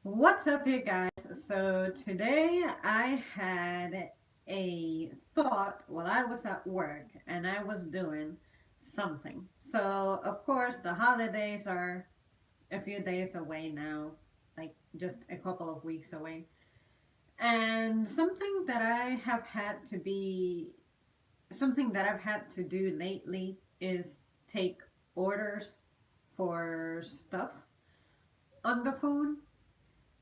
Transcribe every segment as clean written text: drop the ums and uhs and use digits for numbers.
What's up, you guys? So, today I had a thought while I was at work and I was doing something. So, of course, the holidays are a few days away now, like just a couple of weeks away. And something that I've had to do lately is take orders for stuff on the phone.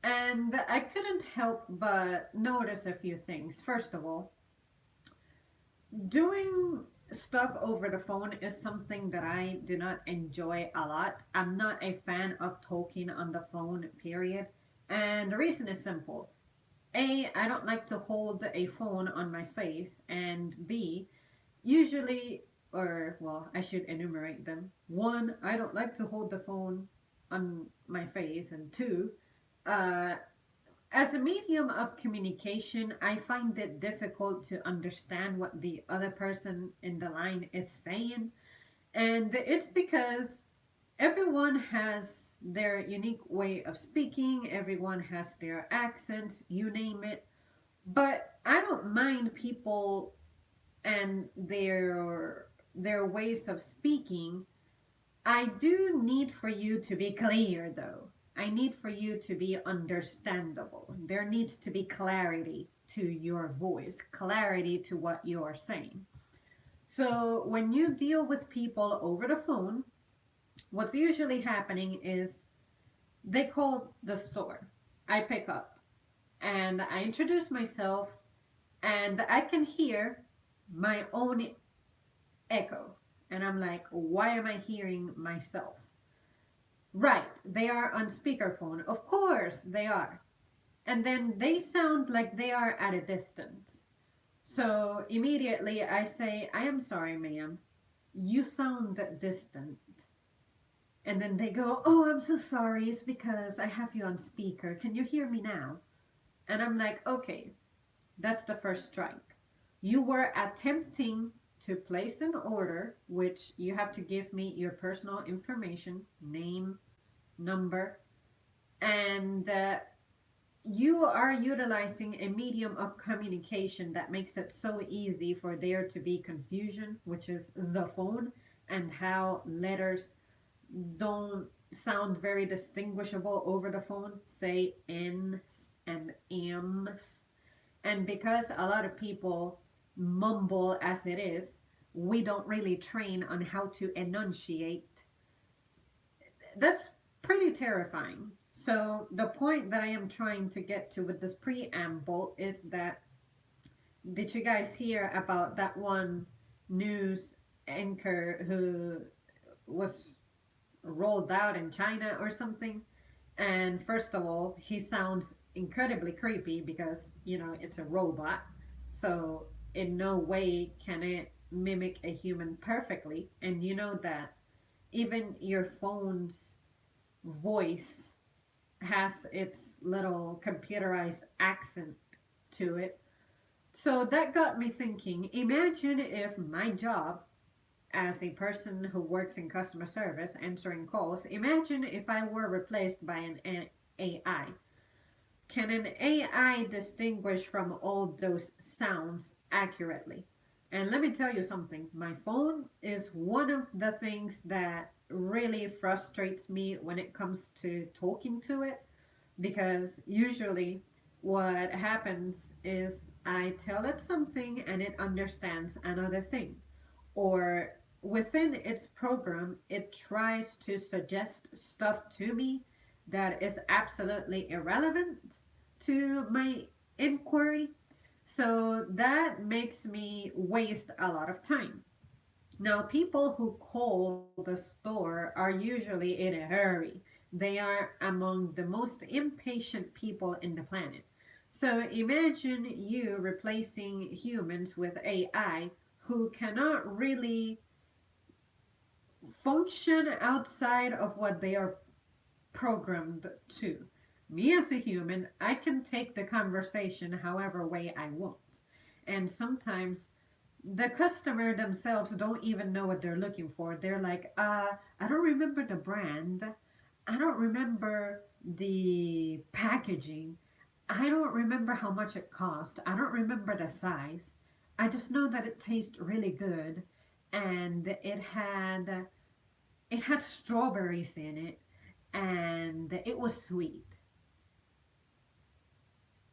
And I couldn't help but notice a few things. First of all, doing stuff over the phone is something that I do not enjoy a lot. I'm not a fan of talking on the phone, period. And the reason is simple. A, I don't like to hold a phone on my face. And B, usually, or well, I should enumerate them. One, I don't like to hold the phone on my face. And two, uh, as a medium of communication, I find it difficult to understand what the other person in the line is saying. And it's because everyone has their unique way of speaking, everyone has their accents, you name it. But I don't mind people and their ways of speaking. I do need for you to be clear, though. I need for you to be understandable. There needs to be clarity to your voice, clarity to what you are saying. So, when you deal with people over the phone, what's usually happening is they call the store. I pick up and I introduce myself, and I can hear my own echo. And I'm like, why am I hearing myself? Right, they are on speakerphone. Of course they are. And then they sound like they are at a distance. So immediately I say, I am sorry, ma'am. You sound distant. And then they go, oh, I'm so sorry. It's because I have you on speaker. Can you hear me now? And I'm like, okay, that's the first strike. You were attempting to place an order, which you have to give me your personal information, name, number, and you are utilizing a medium of communication that makes it so easy for there to be confusion, which is the phone, and how letters don't sound very distinguishable over the phone, say N's and M's. And because a lot of people mumble as it is, we don't really train on how to enunciate. That's pretty terrifying. So, the point that I am trying to get to with this preamble is that did you guys hear about that one news anchor who was rolled out in China or something? And first of all, he sounds incredibly creepy because, it's a robot. So, in no way can it mimic a human perfectly. And you know that even your phone's voice has its little computerized accent to it. So that got me thinking, imagine if my job as a person who works in customer service answering calls, imagine if I were replaced by an AI. Can an AI distinguish from all those sounds accurately? And let me tell you something, my phone is one of the things that really frustrates me when it comes to talking to it, because usually what happens is I tell it something and it understands another thing. Or within its program, it tries to suggest stuff to me that is absolutely irrelevant to my inquiry. So that makes me waste a lot of time. Now, people who call the store are usually in a hurry. They are among the most impatient people in the planet. So imagine you replacing humans with AI who cannot really function outside of what they are programmed to. Me as a human, I can take the conversation however way I want. And sometimes the customer themselves don't even know what they're looking for. They're like, I don't remember the brand. I don't remember the packaging. I don't remember how much it cost. I don't remember the size. I just know that it tastes really good, and it had strawberries in it, and it was sweet.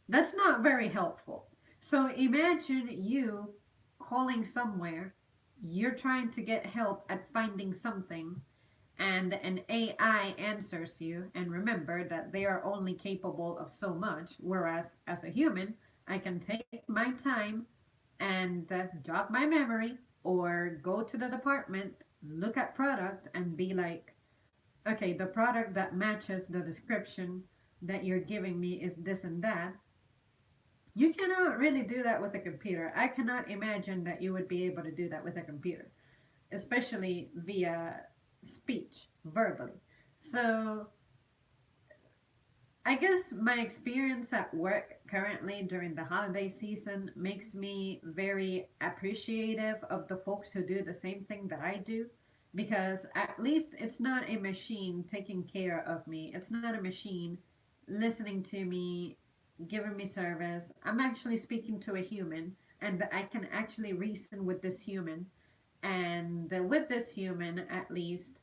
That's not very helpful. So imagine you calling somewhere, you're trying to get help at finding something, and an AI answers you. And remember that they are only capable of so much, whereas as a human, I can take my time and jog my memory or go to the department, look at product, and be like, okay, the product that matches the description that you're giving me is this and that. You cannot really do that with a computer. I cannot imagine that you would be able to do that with a computer, especially via speech, verbally. So, I guess my experience at work currently during the holiday season makes me very appreciative of the folks who do the same thing that I do, because at least it's not a machine taking care of me. It's not a machine listening to me, giving me service. I'm actually speaking to a human, and I can actually reason with this human. And with this human, at least,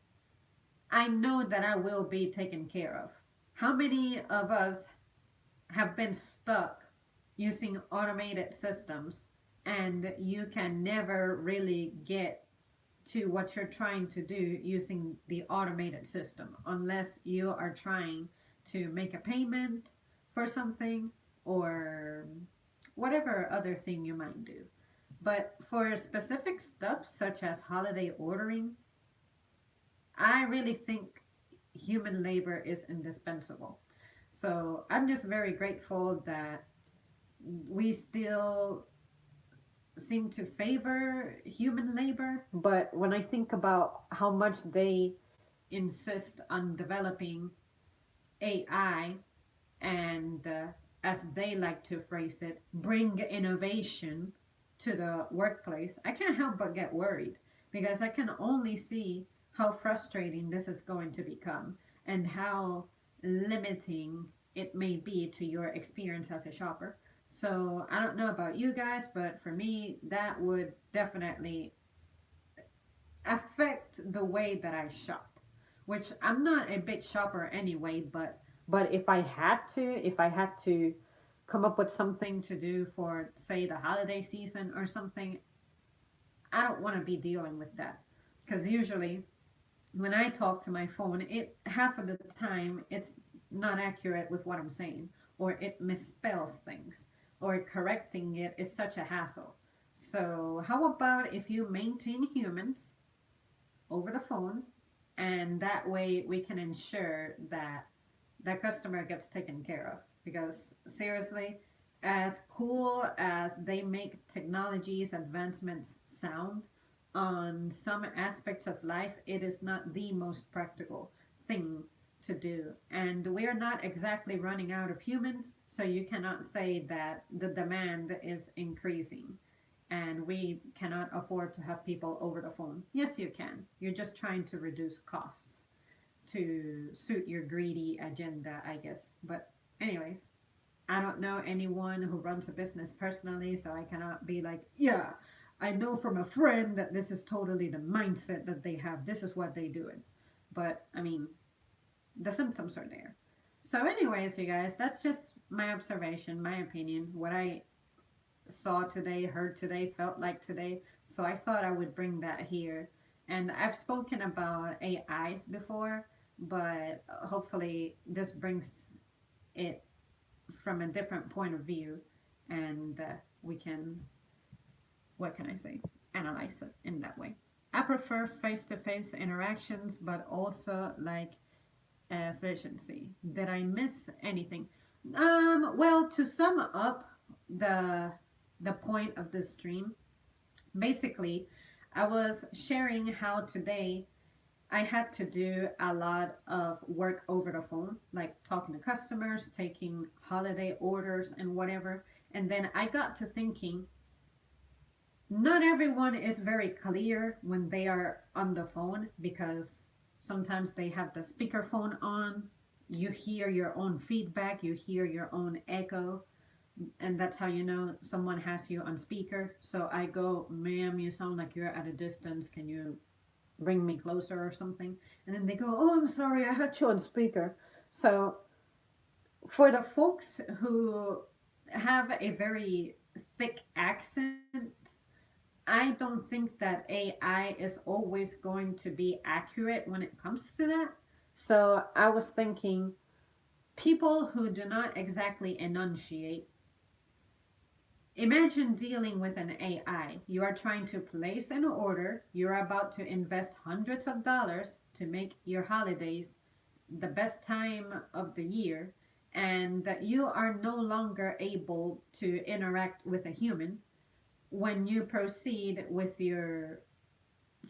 I know that I will be taken care of. How many of us have been stuck using automated systems and you can never really get to what you're trying to do using the automated system unless you are trying to make a payment for something or whatever other thing you might do. But for specific stuff such as holiday ordering, I really think human labor is indispensable. So I'm just very grateful that we still seem to favor human labor. But when I think about how much they insist on developing AI and, as they like to phrase it, bring innovation to the workplace, I can't help but get worried because I can only see how frustrating this is going to become and how limiting it may be to your experience as a shopper. So I don't know about you guys, but for me, that would definitely affect the way that I shop, which I'm not a big shopper anyway, but if I had to come up with something to do for say the holiday season or something, I don't want to be dealing with that because usually when I talk to my phone, it half of the time it's not accurate with what I'm saying, or it misspells things, or correcting it is such a hassle. So how about if you maintain humans over the phone, and that way we can ensure that the customer gets taken care of? Because seriously, as cool as they make technology's advancements sound, on some aspects of life, it is not the most practical thing to do. And we are not exactly running out of humans, so you cannot say that the demand is increasing and we cannot afford to have people over the phone. Yes, you can. You're just trying to reduce costs to suit your greedy agenda, I guess. But, anyways, I don't know anyone who runs a business personally, so I cannot be like, yeah, I know from a friend that this is totally the mindset that they have. This is what they do it. But, I mean, the symptoms are there. So, anyways, you guys, that's just my observation, my opinion, what I saw today, heard today, felt like today. So I thought I would bring that here. And I've spoken about AIs before, but hopefully this brings it from a different point of view, and we can, what can I say, analyze it in that way. I prefer face to face interactions, but also like efficiency. Did I miss anything? Well, to sum up the the point of this stream, basically, I was sharing how today I had to do a lot of work over the phone, like talking to customers, taking holiday orders, and whatever. And then I got to thinking, not everyone is very clear when they are on the phone because sometimes they have the speakerphone on You hear your own feedback, you hear your own echo, and that's how you know someone has you on speaker. So I go, ma'am, you sound like you're at a distance. Can you bring me closer or something? And then they go, oh, I'm sorry, I had you on speaker. So for the folks who have a very thick accent, I don't think that AI is always going to be accurate when it comes to that. So I was thinking people who do not exactly enunciate. Imagine dealing with an AI. You are trying to place an order, you're about to invest hundreds of dollars to make your holidays the best time of the year, and that you are no longer able to interact with a human when you proceed with your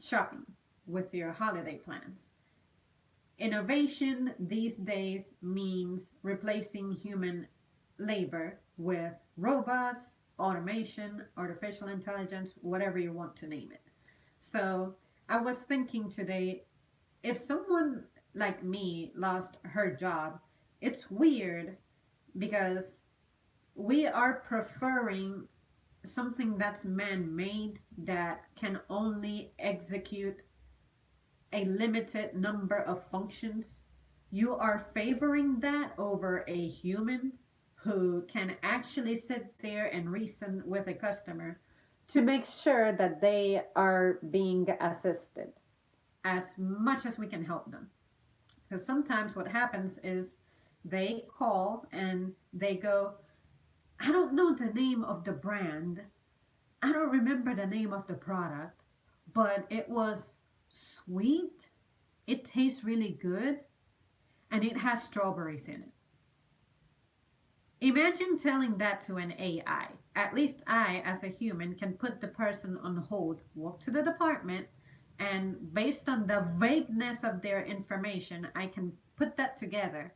shopping, with your holiday plans. Innovation these days means replacing human labor with robots, automation, artificial intelligence, whatever you want to name it. So I was thinking today, if someone like me lost her job, it's weird because we are preferring something that's man made that can only execute a limited number of functions. You are favoring that over a human who can actually sit there and reason with a customer to make sure that they are being assisted as much as we can help them. Because sometimes what happens is they call and they go, I don't know the name of the brand, I don't remember the name of the product, but it was sweet, it tastes really good, and it has strawberries in it. Imagine telling that to an AI. At least I, as a human, can put the person on hold, walk to the department, and based on the vagueness of their information, I can put that together,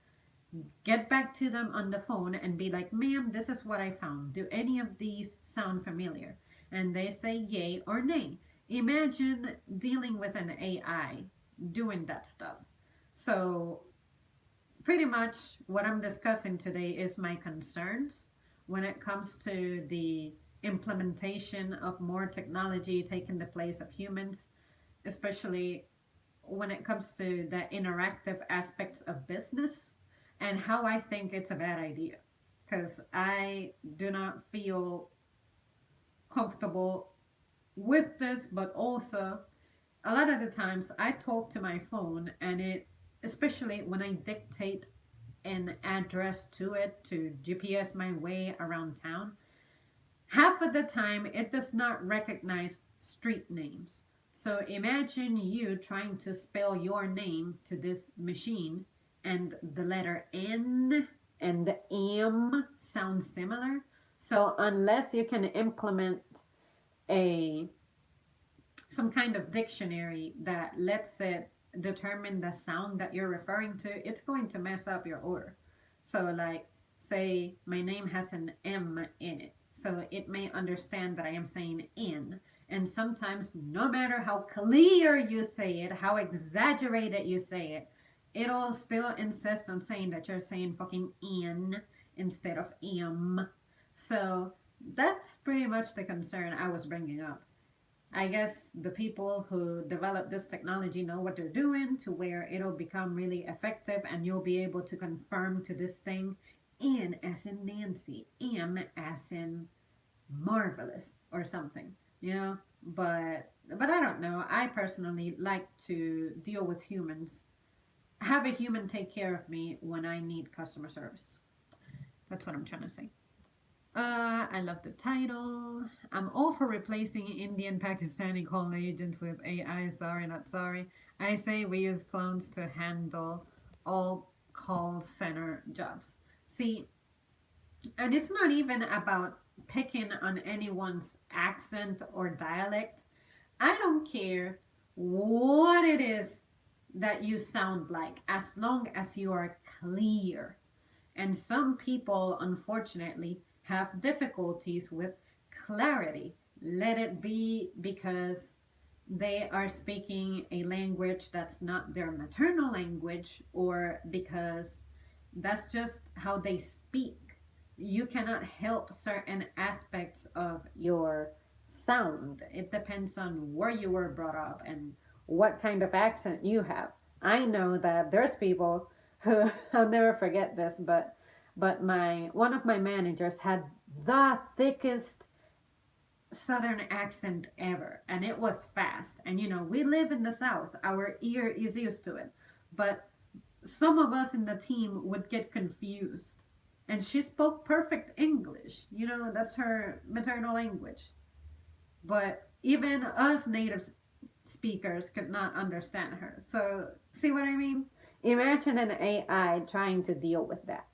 get back to them on the phone, and be like, ma'am, this is what I found. Do any of these sound familiar? And they say yay or nay. Imagine dealing with an AI doing that stuff. So pretty much what I'm discussing today is my concerns when it comes to the implementation of more technology taking the place of humans, especially when it comes to the interactive aspects of business, and how I think it's a bad idea. Because I do not feel comfortable with this, but also a lot of the times I talk to my phone and it, especially when I dictate an address to it to GPS my way around town, half of the time it does not recognize street names. So imagine you trying to spell your name to this machine and the letter N and M sound similar. So unless you can implement a some kind of dictionary that lets it determine the sound that you're referring to, it's going to mess up your order. So, like, say my name has an M in it, so it may understand that I am saying in. And sometimes, no matter how clear you say it, how exaggerated you say it, it'll still insist on saying that you're saying fucking in instead of M. So, that's pretty much the concern I was bringing up. I guess the people who develop this technology know what they're doing to where it'll become really effective and you'll be able to confirm to this thing N as in Nancy, M as in marvelous or something, you know? But I don't know. I personally like to deal with humans. Have a human take care of me when I need customer service. That's what I'm trying to say. I love the title. I'm all for replacing Indian Pakistani call agents with AI. Sorry, not sorry. I say we use clones to handle all call center jobs. See, and it's not even about picking on anyone's accent or dialect. I don't care what it is that you sound like as long as you are clear. And some people, unfortunately, have difficulties with clarity. Let it be because they are speaking a language that's not their maternal language, or because That's just how they speak. You cannot help certain aspects of your sound. It depends on where you were brought up and what kind of accent you have. I know that there's people who I'll never forget this, but my one of my managers had the thickest southern accent ever, and it was fast. And we live in the south, our ear is used to it, but some of us in the team would get confused. And she spoke perfect English. That's her maternal language. But even us native speakers could not understand her. So, see what I mean? Imagine an AI trying to deal with that.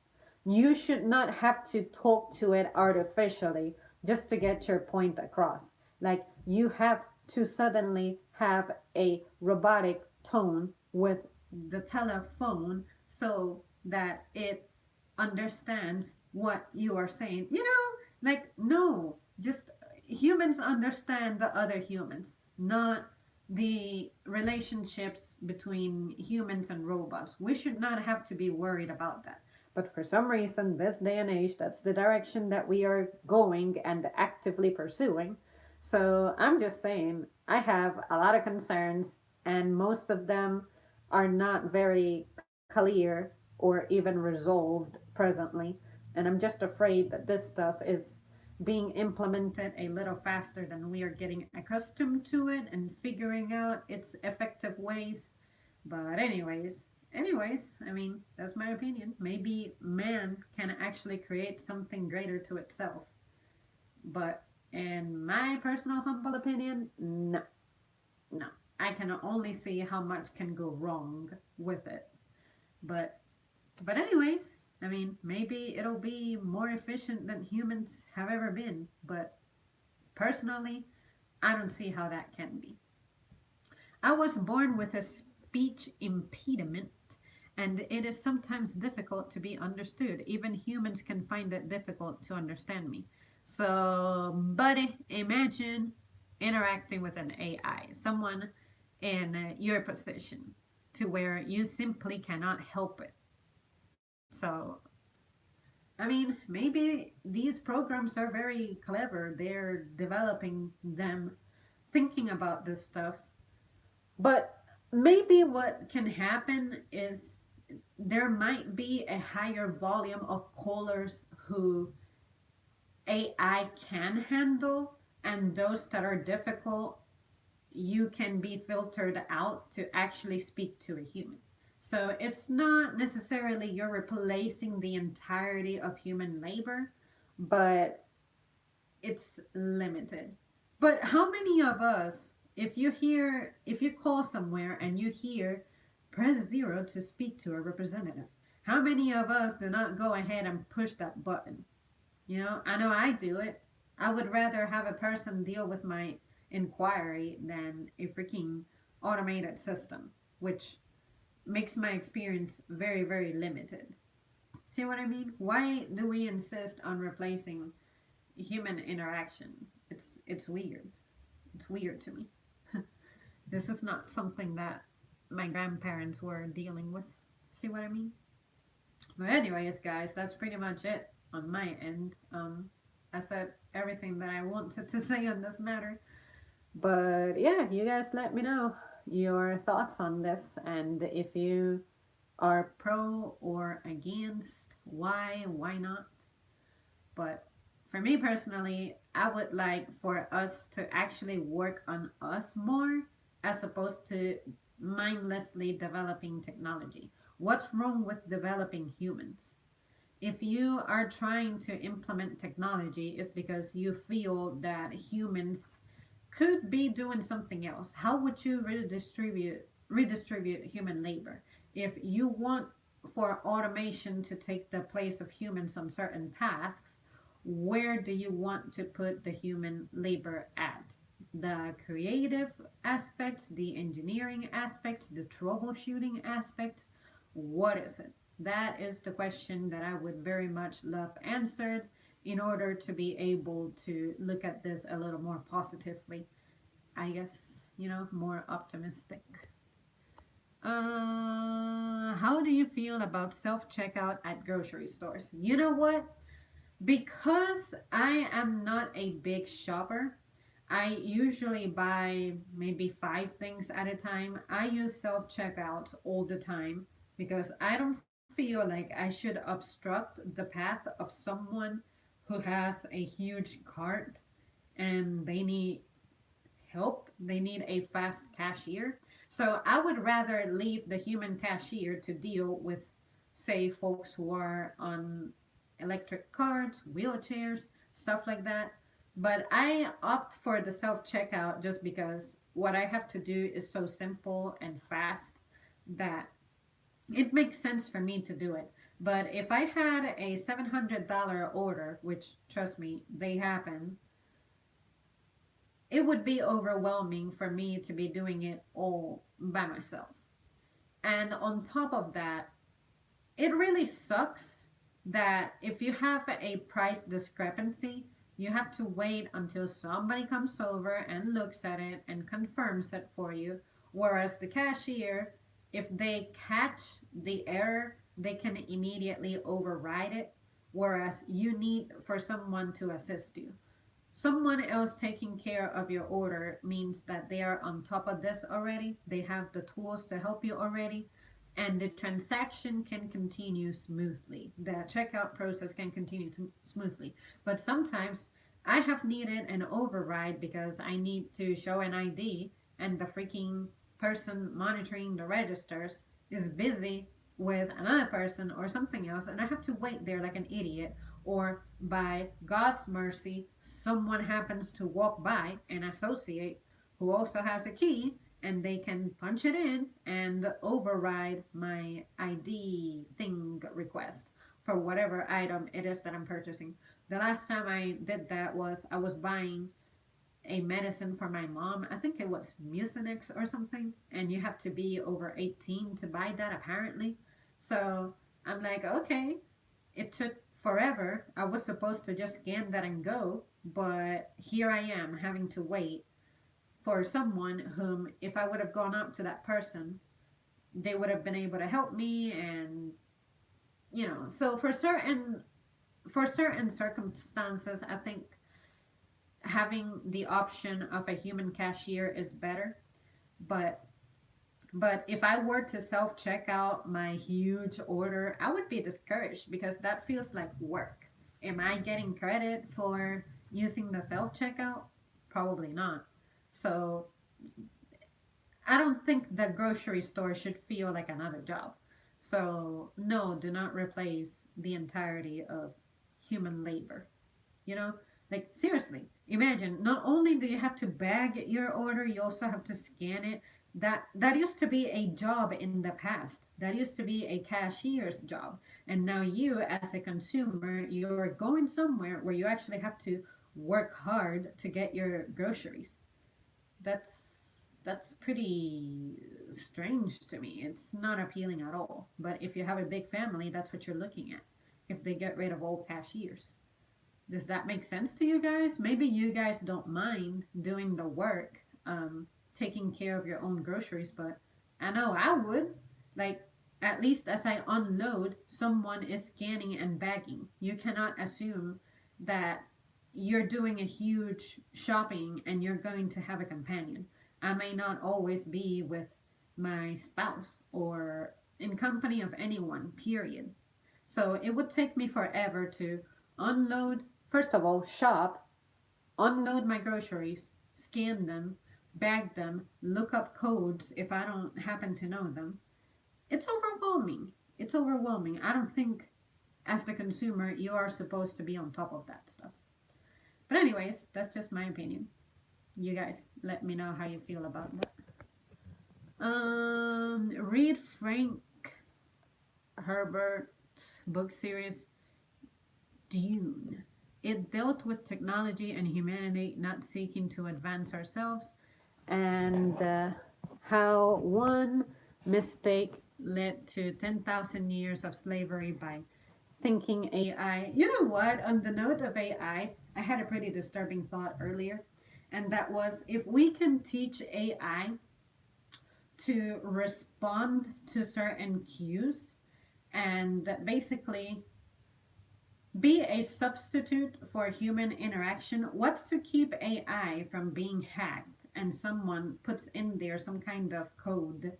You should not have to talk to it artificially just to get your point across. Like, you have to suddenly have a robotic tone with the telephone so that it understands what you are saying. Like, no, just humans understand the other humans, not the relationships between humans and robots. We should not have to be worried about that. But for some reason, this day and age, that's the direction that we are going and actively pursuing. So I'm just saying, I have a lot of concerns, and most of them are not very clear or even resolved presently. And I'm just afraid that this stuff is being implemented a little faster than we are getting accustomed to it and figuring out its effective ways. But anyways, I mean, that's my opinion. Maybe man can actually create something greater to itself. But in my personal humble opinion, no. No. I can only see how much can go wrong with it. But anyways, I mean, maybe it'll be more efficient than humans have ever been, but personally, I don't see how that can be. I was born with a speech impediment, and it is sometimes difficult to be understood. Even humans can find it difficult to understand me. So, buddy, imagine interacting with an AI, someone in your position, to where you simply cannot help it. So, I mean, maybe these programs are very clever. They're developing them, thinking about this stuff. But maybe what can happen is there might be a higher volume of callers who AI can handle, and those that are difficult, you can be filtered out to actually speak to a human. So it's not necessarily you're replacing the entirety of human labor, but it's limited. But how many of us, if you call somewhere and you hear press 0 to speak to a representative, how many of us do not go ahead and push that button? I know I do it. I would rather have a person deal with my inquiry than a freaking automated system, which makes my experience very, very limited. See what I mean? Why do we insist on replacing human interaction? It's weird. It's weird to me. This is not something that my grandparents were dealing with. See what I mean? But anyways, guys, that's pretty much it on my end. I said everything that I wanted to say on this matter. But yeah, you guys let me know your thoughts on this, and if you are pro or against, why not? But for me personally, I would like for us to actually work on us more as opposed to mindlessly developing technology. What's wrong with developing humans? If you are trying to implement technology, it's because you feel that humans could be doing something else. How would you redistribute human labor? If you want for automation to take the place of humans on certain tasks, where do you want to put the human labor at? The creative aspects, the engineering aspects, the troubleshooting aspects? What is it? That is the question that I would very much love answered in order to be able to look at this a little more positively. I guess, more optimistic. How do you feel about self checkout at grocery stores? You know what? Because I am not a big shopper, I usually buy maybe 5 things at a time. I use self checkouts all the time because I don't feel like I should obstruct the path of someone who has a huge cart and they need help, they need a fast cashier. So I would rather leave the human cashier to deal with, say, folks who are on electric carts, wheelchairs, stuff like that. But I opt for the self checkout just because what I have to do is so simple and fast that it makes sense for me to do it. But if I had a $700 order, which trust me, they happen, it would be overwhelming for me to be doing it all by myself. And on top of that, it really sucks that if you have a price discrepancy, you have to wait until somebody comes over and looks at it and confirms it for you. Whereas the cashier, if they catch the error, they can immediately override it. Whereas you need for someone to assist you. Someone else taking care of your order means that they are on top of this already. They have the tools to help you already, and the transaction can continue smoothly. The checkout process can continue smoothly. But sometimes I have needed an override because I need to show an ID, and the freaking person monitoring the registers is busy with another person or something else, and I have to wait there like an idiot, or by God's mercy, someone happens to walk by, an associate who also has a key, and they can punch it in and override my ID thing request for whatever item it is that I'm purchasing. The last time I did that was I was buying a medicine for my mom. I think it was Mucinex or something, and you have to be over 18 to buy that apparently. So I'm like, okay, it took forever. I was supposed to just scan that and go, but here I am having to wait for someone whom, if I would have gone up to that person, they would have been able to help me. And so for certain circumstances, I think having the option of a human cashier is better. But if I were to self check out my huge order, I would be discouraged because that feels like work. Am I getting credit for using the self checkout? Probably not. So I don't think the grocery store should feel like another job. So, no, do not replace the entirety of human labor. You know, like seriously, imagine not only do you have to bag your order, you also have to scan it. That used to be a job in the past. That used to be a cashier's job. And now you as a consumer, you're going somewhere where you actually have to work hard to get your groceries. That's pretty strange to me. It's not appealing at all. But if you have a big family, that's what you're looking at. If they get rid of all cashiers. Does that make sense to you guys? Maybe you guys don't mind doing the work, taking care of your own groceries, but I know I would. Like, at least as I unload, someone is scanning and bagging. You cannot assume that you're doing a huge shopping and you're going to have a companion. I may not always be with my spouse or in company of anyone, period. So it would take me forever to unload, first of all, shop, unload my groceries, scan them, bag them, look up codes if I don't happen to know them. It's overwhelming. It's overwhelming. I don't think, as the consumer, you are supposed to be on top of that stuff. But, anyways, that's just my opinion. You guys let me know how you feel about that. Read Frank Herbert's book series Dune. It dealt with technology and humanity not seeking to advance ourselves, and how one mistake led to 10,000 years of slavery by thinking AI. You know what? On the note of I had a pretty disturbing thought earlier, and that was if we can teach AI to respond to certain cues and basically be a substitute for human interaction. What's to keep AI from being hacked and someone puts in there some kind of code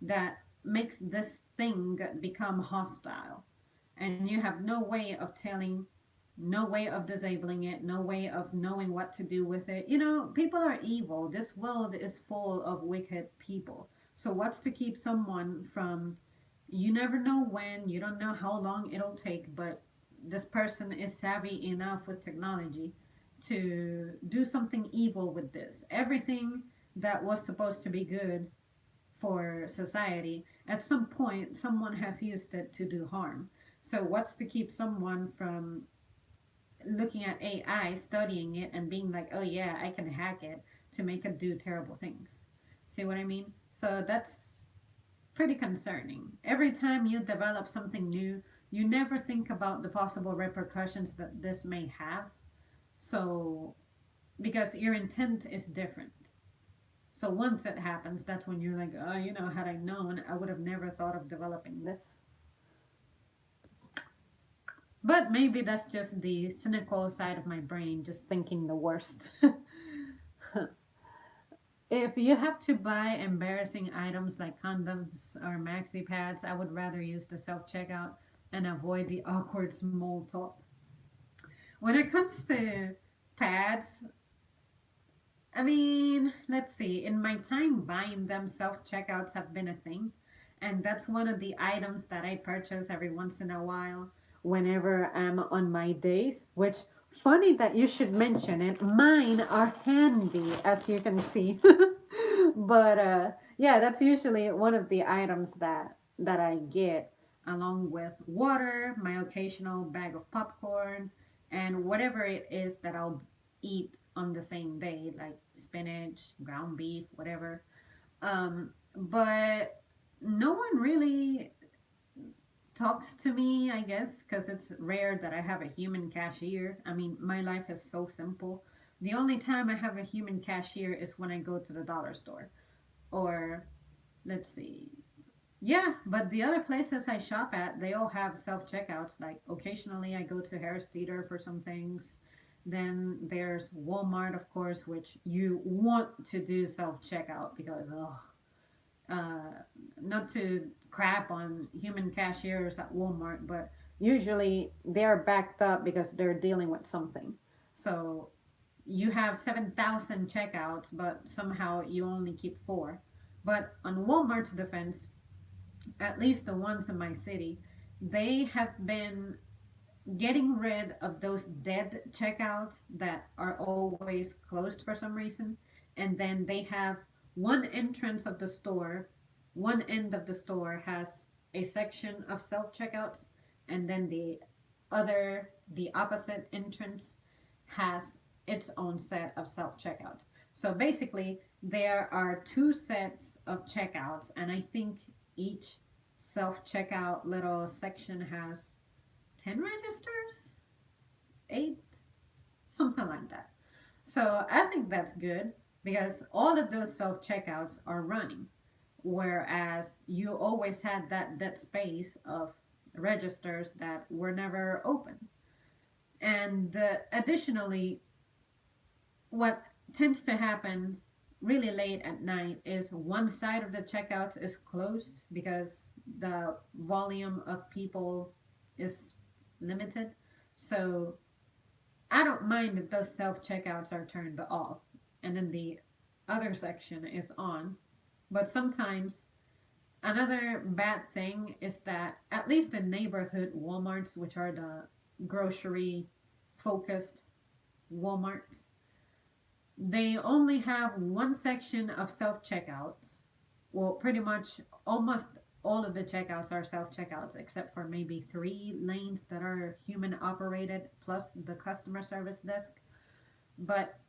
that makes this thing become hostile? And you have no way of telling, no way of disabling it, no way of knowing what to do with it. You know, people are evil. This world is full of wicked people. So, what's to keep someone from, you never know when, you don't know how long it'll take, but this person is savvy enough with technology to do something evil with this. Everything that was supposed to be good for society, at some point, someone has used it to do harm. So, what's to keep someone from looking at AI, studying it, and being like, oh yeah, I can hack it to make it do terrible things? See what I mean? So, that's pretty concerning. Every time you develop something new, you never think about the possible repercussions that this may have. So, because your intent is different. So, once it happens, that's when you're like, oh, you know, had I known, I would have never thought of developing this. But maybe that's just the cynical side of my brain, just thinking the worst. If you have to buy embarrassing items like condoms or maxi pads, I would rather use the self checkout and avoid the awkward small talk. When it comes to pads, I mean, let's see. In my time buying them, self checkouts have been a thing. And that's one of the items that I purchase every once in a while whenever I'm on my days. Which, funny that you should mention it. Mine are handy, as you can see. But yeah, that's usually one of the items that I get, along with water, my occasional bag of popcorn, and whatever it is that I'll eat on the same day, like spinach, ground beef, whatever. But no one really talks to me, I guess, because it's rare that I have a human cashier. I mean, my life is so simple. The only time I have a human cashier is when I go to the dollar store. Or, let's see. Yeah, but the other places I shop at, they all have self checkouts. Like, occasionally I go to Harris Teeter for some things. Then there's Walmart, of course, which you want to do self checkout because, oh, uh, not to crap on human cashiers at Walmart, but usually they're backed up because they're dealing with something. So you have 7,000 checkouts, but somehow you only keep four. But on Walmart's defense, at least the ones in my city, they have been getting rid of those dead checkouts that are always closed for some reason. And then they have one entrance of the store, one end of the store has a section of self checkouts, and then the opposite entrance has its own set of self checkouts. So basically, there are two sets of checkouts, and I think each self checkout little section has 10 registers, 8, something like that. So I think that's good because all of those self checkouts are running, whereas you always had that space of registers that were never open. And additionally, what tends to happen really late at night is one side of the checkouts is closed because the volume of people is limited. So I don't mind if those self checkouts are turned off and then the other section is on. But sometimes another bad thing is that, at least in neighborhood Walmarts, which are the grocery focused Walmarts, they only have one section of self checkouts. Well, pretty much almost all of the checkouts are self checkouts, except for maybe 3 lanes that are human operated, plus the customer service desk. But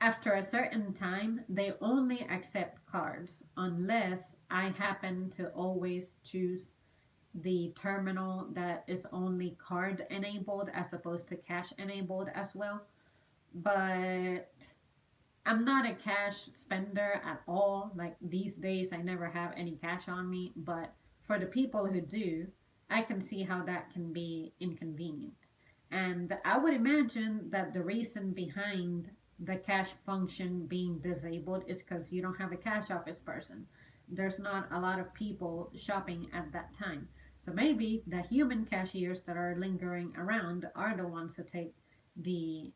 after a certain time, they only accept cards unless I happen to always choose the terminal that is only card enabled as opposed to cash enabled as well. But I'm not a cash spender at all. Like these days, I never have any cash on me. But for the people who do, I can see how that can be inconvenient. And I would imagine that the reason behind the cash function being disabled is because you don't have a cash office person. There's not a lot of people shopping at that time. So maybe the human cashiers that are lingering around are the ones who take the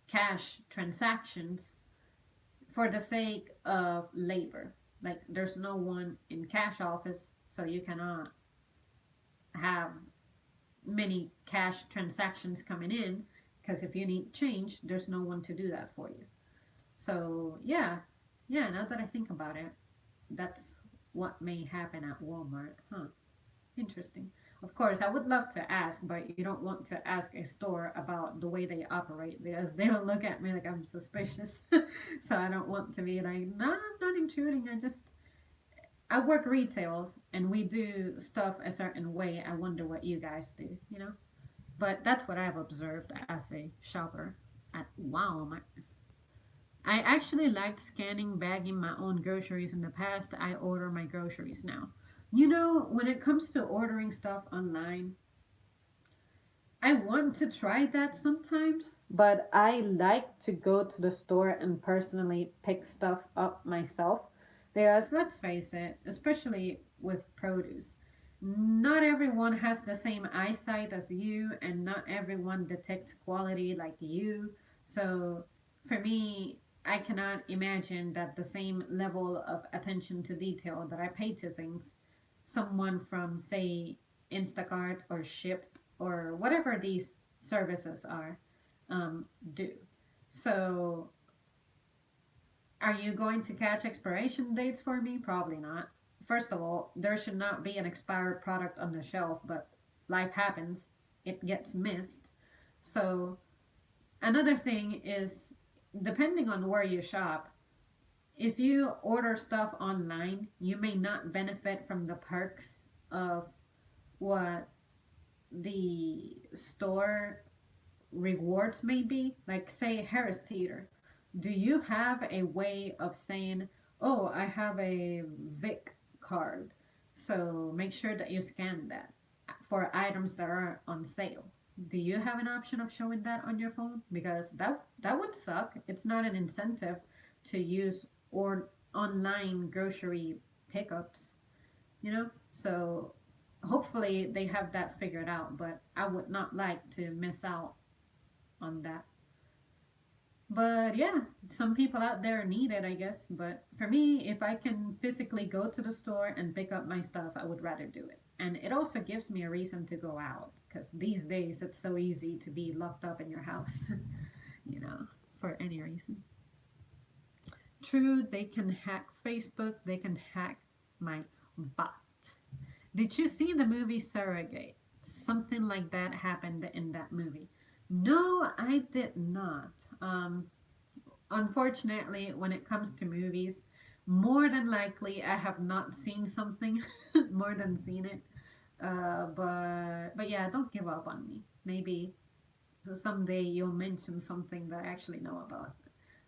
cash transactions for the sake of labor. Like there's no one in cash office, so you cannot have many cash transactions coming in because if you need change, there's no one to do that for you. So yeah, yeah. Now that I think about it, that's what may happen at Walmart. Huh. Interesting. Of course, I would love to ask, but you don't want to ask a store about the way they operate because they'll look at me like I'm suspicious. So I don't want to be like, no, I'm not intruding. I work retails and we do stuff a certain way. I wonder what you guys do. But that's what I've observed as a shopper at Walmart. I actually liked scanning, bagging my own groceries in the past. I order my groceries now. When it comes to ordering stuff online, I want to try that sometimes, but I like to go to the store and personally pick stuff up myself because let's face it, especially with produce, not everyone has the same eyesight as you and not everyone detects quality like you. So for me, I cannot imagine that the same level of attention to detail that I pay to things, someone from, say, Instacart or Shipped or whatever these services are, do. So, are you going to catch expiration dates for me? Probably not. First of all, there should not be an expired product on the shelf, but life happens, it gets missed. So, another thing is depending on where you shop, if you order stuff online, you may not benefit from the perks of what the store rewards may be. Like, say, Harris Teeter. Do you have a way of saying, oh, I have a Vic card, so make sure that you scan that for items that are on sale? Do you have an option of showing that on your phone? Because that would suck. It's not an incentive to use or online grocery pickups, So hopefully they have that figured out, but I would not like to miss out on that. But yeah, some people out there need it, I guess. But for me, if I can physically go to the store and pick up my stuff, I would rather do it. And it also gives me a reason to go out because these days it's so easy to be locked up in your house, you know, for any reason. True, they can hack Facebook, they can hack my bot. Did you see the movie Surrogate? Something like that happened in that movie. No, I did not. Unfortunately, when it comes to movies, more than likely I have not seen something more than seen it. But yeah, don't give up on me. Maybe someday you'll mention something that I actually know about.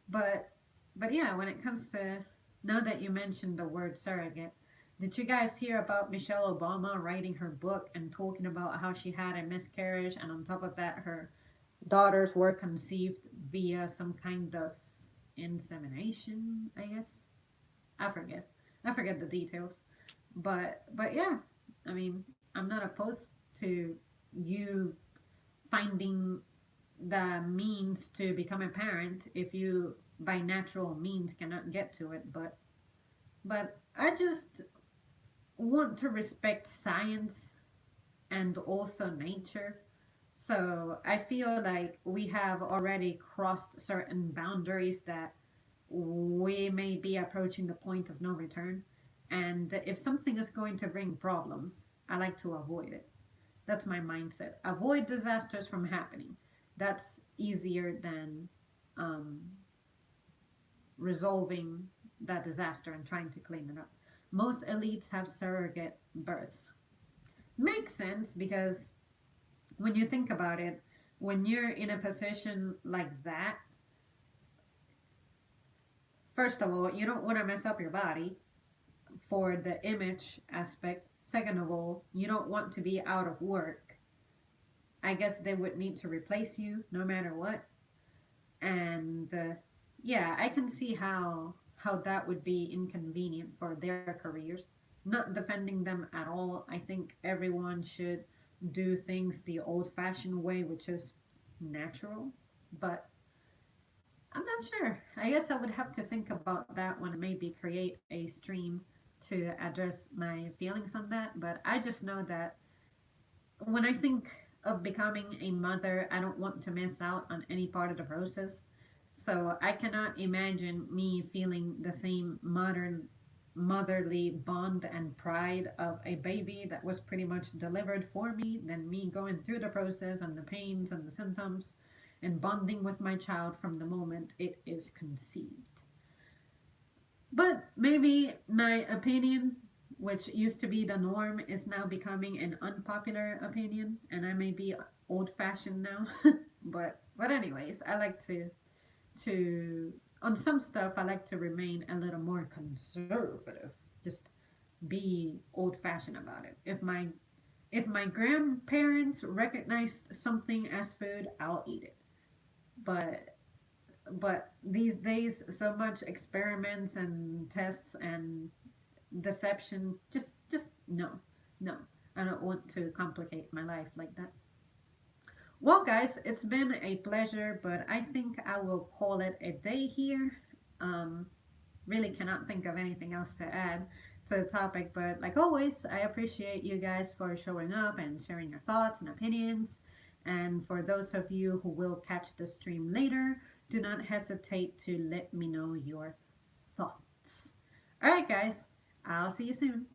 But but yeah, when it comes to now that you mentioned the word surrogate, did you guys hear about Michelle Obama writing her book and talking about how she had a miscarriage and on top of that her daughters were conceived via some kind of insemination, I guess. I forget. I forget the details. But yeah, I mean, I'm not opposed to you finding the means to become a parent if you by natural means cannot get to it, but I just want to respect science and also nature. So I feel like we have already crossed certain boundaries that we may be approaching the point of no return. And if something is going to bring problems, I like to avoid it. That's my mindset. Avoid disasters from happening. That's easier than um, resolving that disaster and trying to clean it up. Most elites have surrogate births. Makes sense because when you think about it, when you're in a position like that, First of all, you don't want to mess up your body for the image aspect. Second of all, you don't want to be out of work. I guess they would need to replace you no matter what. And yeah, I can see how that would be inconvenient for their careers. Not defending them at all. I think everyone should do things the old-fashioned way, which is natural. But I'm not sure. I guess I would have to think about that one and maybe create a stream to address my feelings on that. But I just know that when I think of becoming a mother, I don't want to miss out on any part of the process. So I cannot imagine me feeling the same modern motherly bond and pride of a baby that was pretty much delivered for me than me going through the process and the pains and the symptoms and bonding with my child from the moment it is conceived. But maybe my opinion, which used to be the norm, is now becoming an unpopular opinion, and I may be old fashioned now. But anyways, I like to on some stuff I like to remain a little more conservative. Just be old fashioned about it. If my grandparents recognized something as food, I'll eat it. But these days so much experiments and tests and deception, just no, no, I don't want to complicate my life like that. Well, guys, it's been a pleasure, but I think I will call it a day here. um Really cannot think of anything else to add to the topic, but like always, I appreciate you guys for showing up and sharing your thoughts and opinions. And for those of you who will catch the stream later, do not hesitate to let me know your thoughts. All right, guys, I'll see you soon.